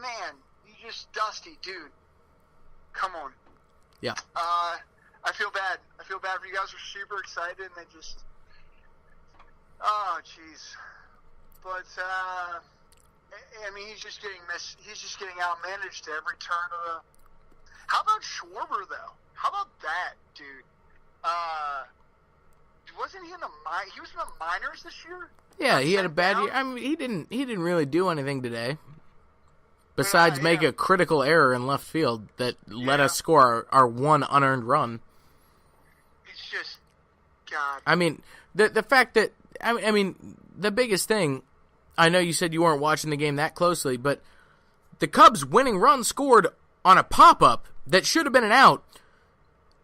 man, you just Dusty, dude. Come on. Yeah. I feel bad. I feel bad for you guys. Are super excited, and they just. Oh, jeez. But I mean, he's just getting outmanaged to every turn of the. How about Schwarber though? How about that, dude? Wasn't he in the he was in the minors this year? Yeah, he had a bad year. I mean, he didn't really do anything today. Besides make a critical error in left field that let us score our one unearned run. It's just, God. I mean, the fact that I mean the biggest thing. I know you said you weren't watching the game that closely, but the Cubs' winning run scored on a pop-up that should have been an out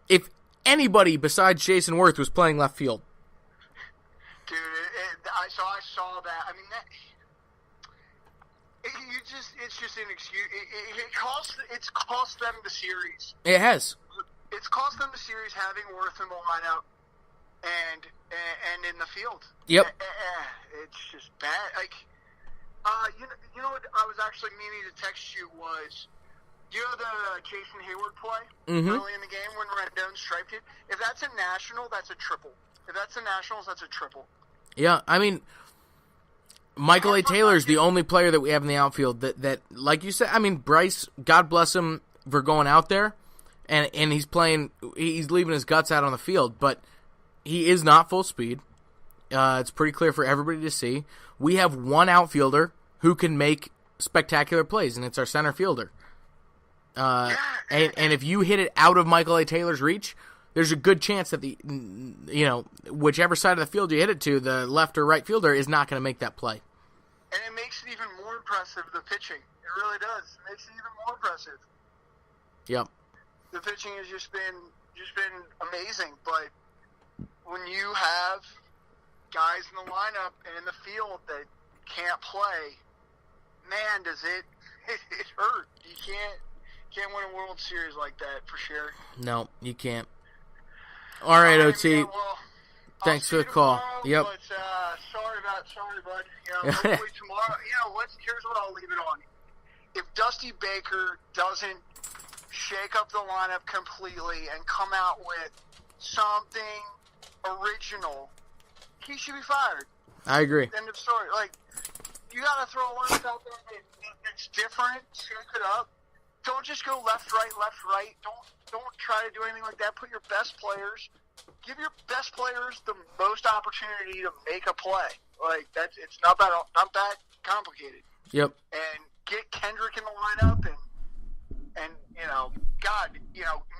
if anybody besides Jason Worth was playing left field. Dude, I saw that. I mean, it's just an excuse. It's cost them the series. It has. It's cost them the series having Worth in the lineup and in the field. Yep. It's just bad. Like, you know what I was actually meaning to text you was, you know the Jason Hayward play early in the game when Rendon striped it? If that's a national, that's a triple. If that's the Nationals, that's a triple. Yeah, I mean, Michael A. Taylor's the only player that we have in the outfield that like you said, I mean, Bryce, God bless him for going out there, and he's leaving his guts out on the field, but he is not full speed. It's pretty clear for everybody to see. We have one outfielder who can make spectacular plays, and it's our center fielder. And if you hit it out of Michael A. Taylor's reach, there's a good chance that whichever side of the field you hit it to, the left or right fielder is not going to make that play. And it makes it even more impressive, the pitching. It really does. It makes it even more impressive. Yep. The pitching has just been amazing, but when you have guys in the lineup and in the field that can't play, man, does it hurt. You can't win a World Series like that for sure. No, you can't. All right, OT. Well, thanks for the call. Yep. But, sorry, bud. Hopefully tomorrow. Here's what I'll leave it on. If Dusty Baker doesn't shake up the lineup completely and come out with something original, he should be fired. I agree. End of story. Like, you got to throw a lineup out there that's different, shake it up. Don't just go left, right. Don't try to do anything like that. Put your best players. Give your best players the most opportunity to make a play. Like it's not that complicated. Yep. And get Kendrick in the lineup, and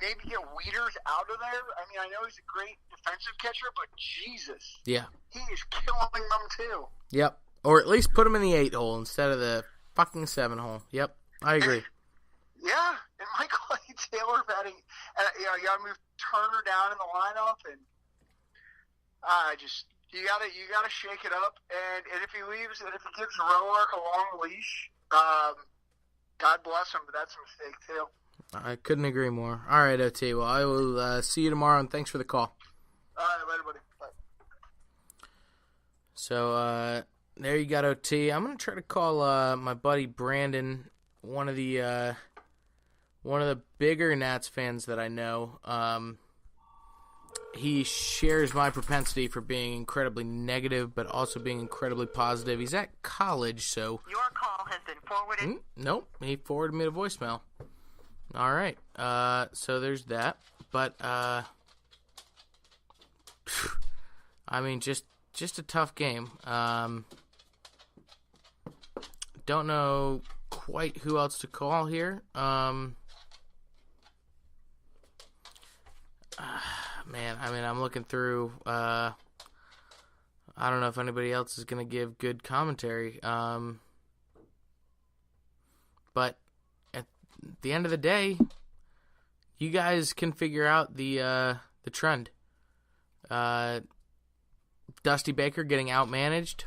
maybe get Wieters out of there. I mean, I know he's a great defensive catcher, but Jesus, yeah, he is killing them too. Yep. Or at least put him in the 8-hole instead of the fucking 7-hole. Yep, I agree. Yeah, and Michael A. Taylor batting, you got to move Turner down in the lineup, and you got to shake it up. And if he leaves, and if he gives Roark a long leash, God bless him, but that's a mistake too. I couldn't agree more. All right, OT. Well, I will see you tomorrow, and thanks for the call. All right, later, buddy. Bye. So there you got OT. I'm gonna try to call my buddy Brandon, one of the bigger Nats fans that I know. He shares my propensity for being incredibly negative, but also being incredibly positive. He's at college, so... Your call has been forwarded. Nope, he forwarded me the voicemail. All right, so there's that. But, I mean, just a tough game. Don't know quite who else to call here. Man, I mean, I'm looking through. I don't know if anybody else is going to give good commentary. But at the end of the day, you guys can figure out the trend. Dusty Baker getting outmanaged.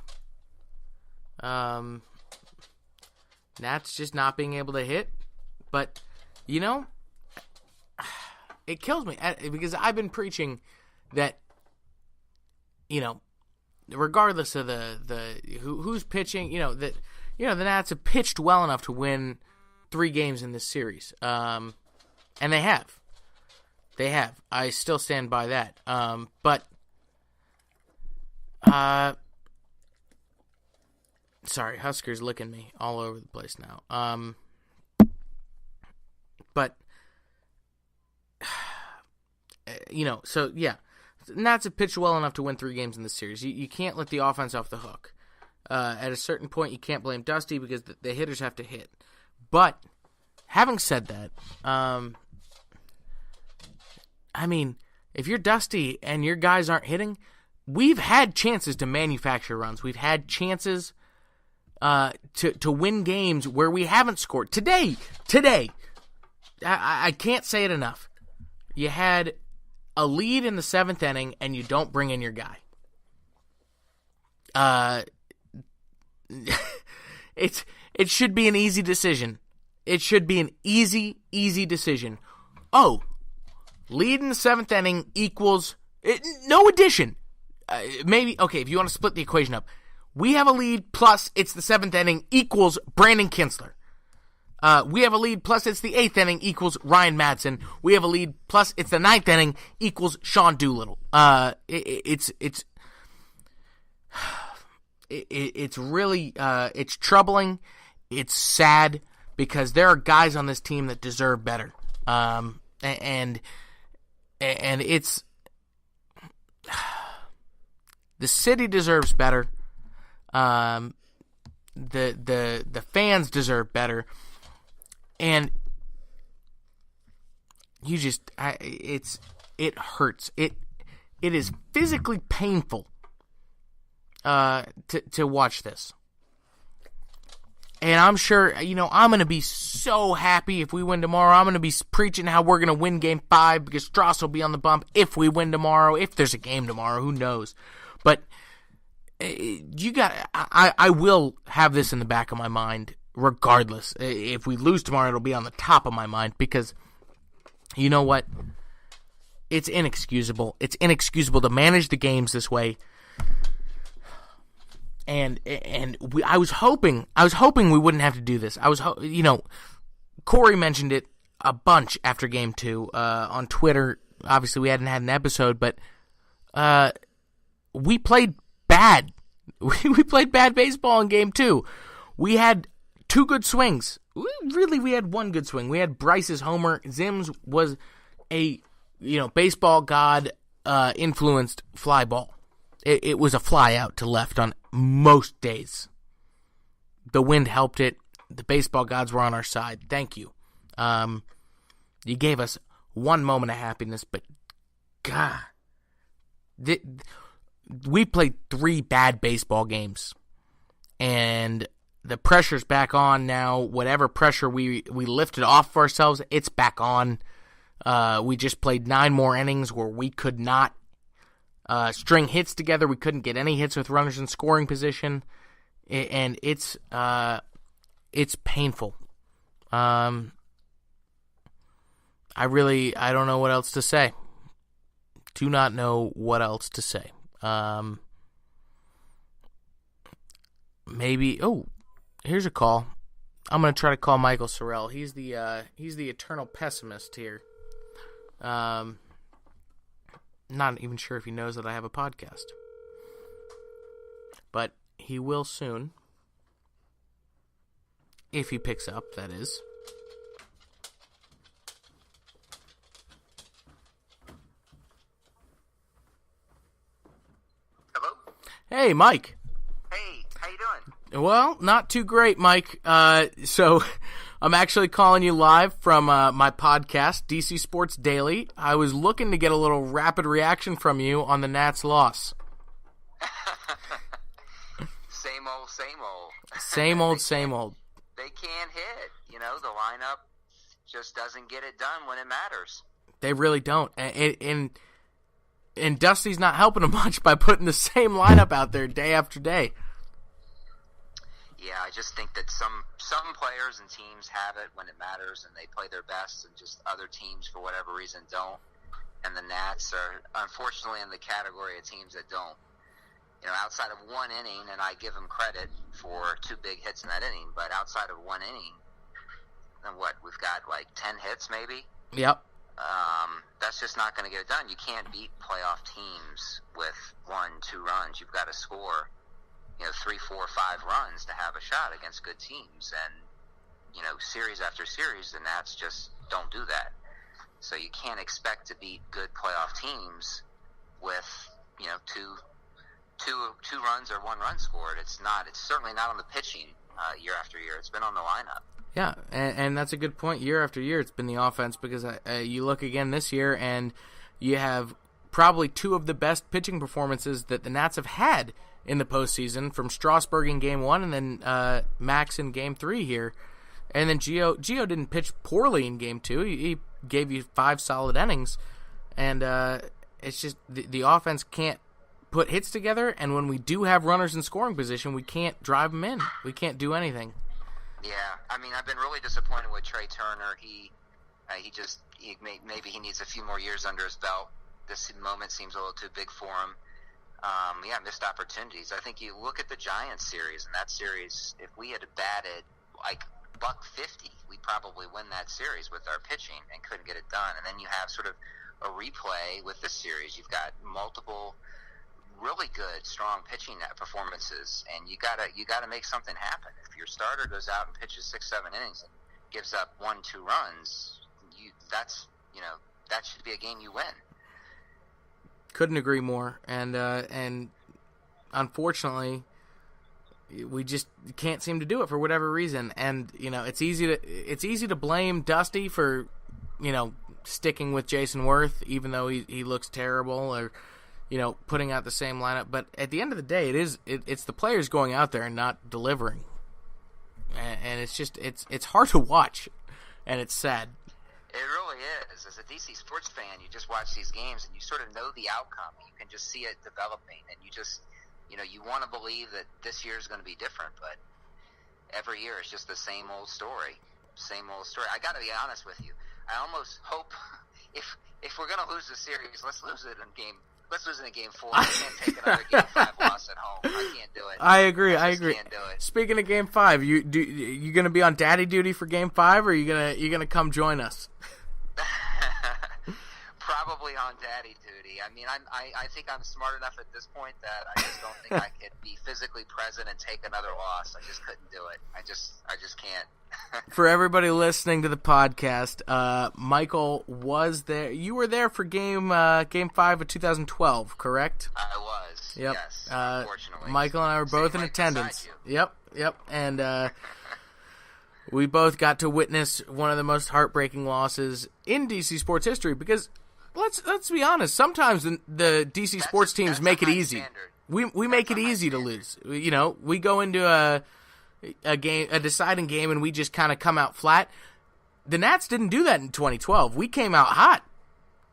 Nats just not being able to hit. But, it kills me because I've been preaching that, regardless of the who's pitching, the Nats have pitched well enough to win 3 games in this series. And they have. They have. I still stand by that. But sorry, Huskers licking me all over the place now. But so yeah, Nats have pitched well enough to win 3 games in this series. You can't let the offense off the hook. At a certain point, you can't blame Dusty because the hitters have to hit. But having said that, if you're Dusty and your guys aren't hitting, we've had chances to manufacture runs. We've had chances to win games where we haven't scored. Today, I can't say it enough. You had a lead in the 7th inning, and you don't bring in your guy. It should be an easy decision. It should be an easy decision. Oh, lead in the 7th inning equals no addition. Maybe, okay, if you want to split the equation up. We have a lead plus it's the 7th inning equals Brandon Kinsler. We have a lead plus it's the 8th inning equals Ryan Madsen. We have a lead plus it's the 9th inning equals Sean Doolittle. It's really it's troubling. It's sad because there are guys on this team that deserve better. And it's the city deserves better. The fans deserve better. And you just it hurts. It is physically painful to watch this. And I'm sure, I'm going to be so happy if we win tomorrow. I'm going to be preaching how we're going to win Game 5 because Strauss will be on the bump if we win tomorrow, if there's a game tomorrow, who knows. But I will have this in the back of my mind regardless. If we lose tomorrow, it'll be on the top of my mind because you know what? It's inexcusable. It's inexcusable to manage the games this way. And I was hoping we wouldn't have to do this. Corey mentioned it a bunch after Game 2 on Twitter. Obviously, we hadn't had an episode, but we played bad. We played bad baseball in Game 2. We had 2 good swings. We had 1 good swing. We had Bryce's homer. Zim's was a baseball god influenced fly ball. It was a fly out to left on most days. The wind helped it. The baseball gods were on our side. Thank you. You gave us 1 moment of happiness, but God, we played 3 bad baseball games, and the pressure's back on now. Whatever pressure we lifted off of ourselves, it's back on. We just played 9 more innings where we could not string hits together. We couldn't get any hits with runners in scoring position, and it's painful. I don't know what else to say. Do not know what else to say. Maybe. Oh, here's a call. I'm gonna try to call Michael Sorrell. He's the eternal pessimist here. Not even sure if he knows that I have a podcast. But he will soon. If he picks up, that is. Hello? Hey, Mike. Hey, how you doing? Well, not too great, Mike. So I'm actually calling you live from my podcast, DC Sports Daily. I was looking to get a little rapid reaction from you on the Nats' loss. Same old, same old. Same old, same old. They can't hit. The lineup just doesn't get it done when it matters. They really don't. And Dusty's not helping them much by putting the same lineup out there day after day. Yeah, I just think that some players and teams have it when it matters and they play their best, and just other teams, for whatever reason, don't. And the Nats are, unfortunately, in the category of teams that don't. Outside of 1 inning, and I give them credit for 2 big hits in that inning, but outside of 1 inning, and we've got like 10 hits maybe. Yep. That's just not going to get it done. You can't beat playoff teams with 1-2 runs. You've got to score, 3, 4, 5 runs to have a shot against good teams. And, series after series, the Nats just don't do that. So you can't expect to beat good playoff teams with, two runs or 1 run scored. It's certainly not on the pitching year after year. It's been on the lineup. Yeah, and that's a good point. Year after year, it's been the offense because you look again this year, and you have probably 2 of the best pitching performances that the Nats have had in the postseason, from Strasburg in Game 1 and then Max in Game 3 here. And then Gio didn't pitch poorly in Game 2. He gave you 5 solid innings. And it's just the offense can't put hits together, and when we do have runners in scoring position, we can't drive them in. We can't do anything. Yeah, I mean, I've been really disappointed with Trey Turner. Maybe he needs a few more years under his belt. This moment seems a little too big for him. Missed opportunities. I think you look at the Giants series, and that series, if we had batted like $150, we'd probably win that series with our pitching and couldn't get it done. And then you have sort of a replay with this series. You've got multiple really good, strong pitching performances, and you gotta make something happen. If your starter goes out and pitches 6-7 innings and gives up 1-2 runs, that should be a game you win. Couldn't agree more, and unfortunately, we just can't seem to do it for whatever reason. And it's easy to blame Dusty for sticking with Jason Worth, even though he looks terrible, or putting out the same lineup. But at the end of the day, it's the players going out there and not delivering, and it's hard to watch, and it's sad. It really is. As a DC sports fan, you just watch these games and you sort of know the outcome. You can just see it developing, and you just you want to believe that this year is going to be different, but every year it's just the same old story. I got to be honest with you. I almost hope if we're going to lose the series, let's lose it in Game 4. I can't take another Game 5 loss at home. I can't do it. I agree. Can't do it. Speaking of Game 5, you going to be on daddy duty for Game 5, or are you gonna come join us? Probably on daddy duty. I mean, I think I'm smart enough at this point that I just don't think I could be physically present and take another loss. I just couldn't do it. I just can't. For everybody listening to the podcast, Michael was there. You were there for Game 5 of 2012, correct? I was. Yep. Yes. Unfortunately, Michael and I were both in attendance. Yep. And we both got to witness one of the most heartbreaking losses in DC sports history. Because let's be honest, sometimes the DC sports teams make it easy. Standard. We make it easy to lose. We go into a deciding game, and we just kind of come out flat. The Nats didn't do that in 2012. We came out hot.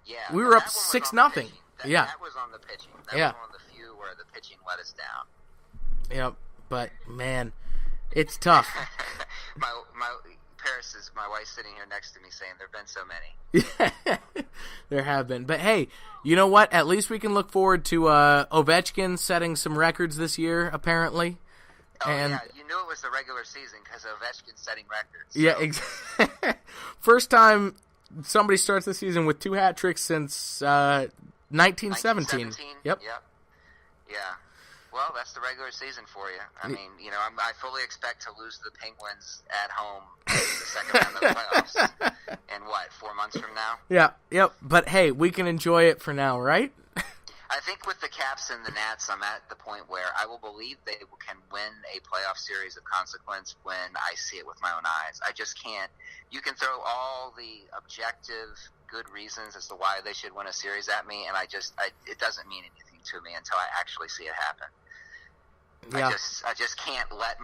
Yeah, we were up 6-0. Yeah, that was on the pitching. That yeah, was one of the few where the pitching let us down. Yep, but man, it's tough. my wife's sitting here next to me saying there've been so many. Yeah, there have been. But hey, you know what? At least we can look forward to Ovechkin setting some records this year, apparently. Oh, yeah, you knew it was the regular season because Ovechkin setting records. So. Yeah, exactly. First time somebody starts the season with 2 hat tricks since 1917. Yep. Yeah. Well, that's the regular season for you. I mean, I fully expect to lose the Penguins at home in the second round of the playoffs. In 4 months from now? Yeah, yep. But hey, we can enjoy it for now, right? I think with the Caps and the Nats, I'm at the point where I will believe they can win a playoff series of consequence when I see it with my own eyes. I just can't. You can throw all the objective good reasons as to why they should win a series at me, and it doesn't mean anything to me until I actually see it happen. Yeah. I just can't let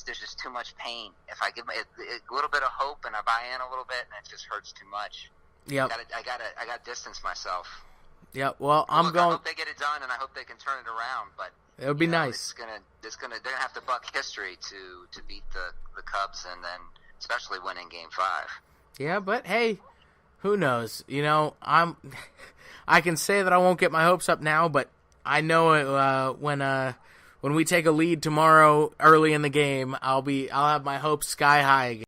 there's just too much pain. If I give a little bit of hope and I buy in a little bit, and it just hurts too much. Yeah. I gotta distance myself. Yeah, well, I hope they get it done, and I hope they can turn it around. But it would be nice. They're gonna have to buck history to beat the Cubs, and then especially winning Game 5. Yeah, but hey, who knows? I can say that I won't get my hopes up now, but I know when we take a lead tomorrow early in the game, I'll have my hopes sky high again.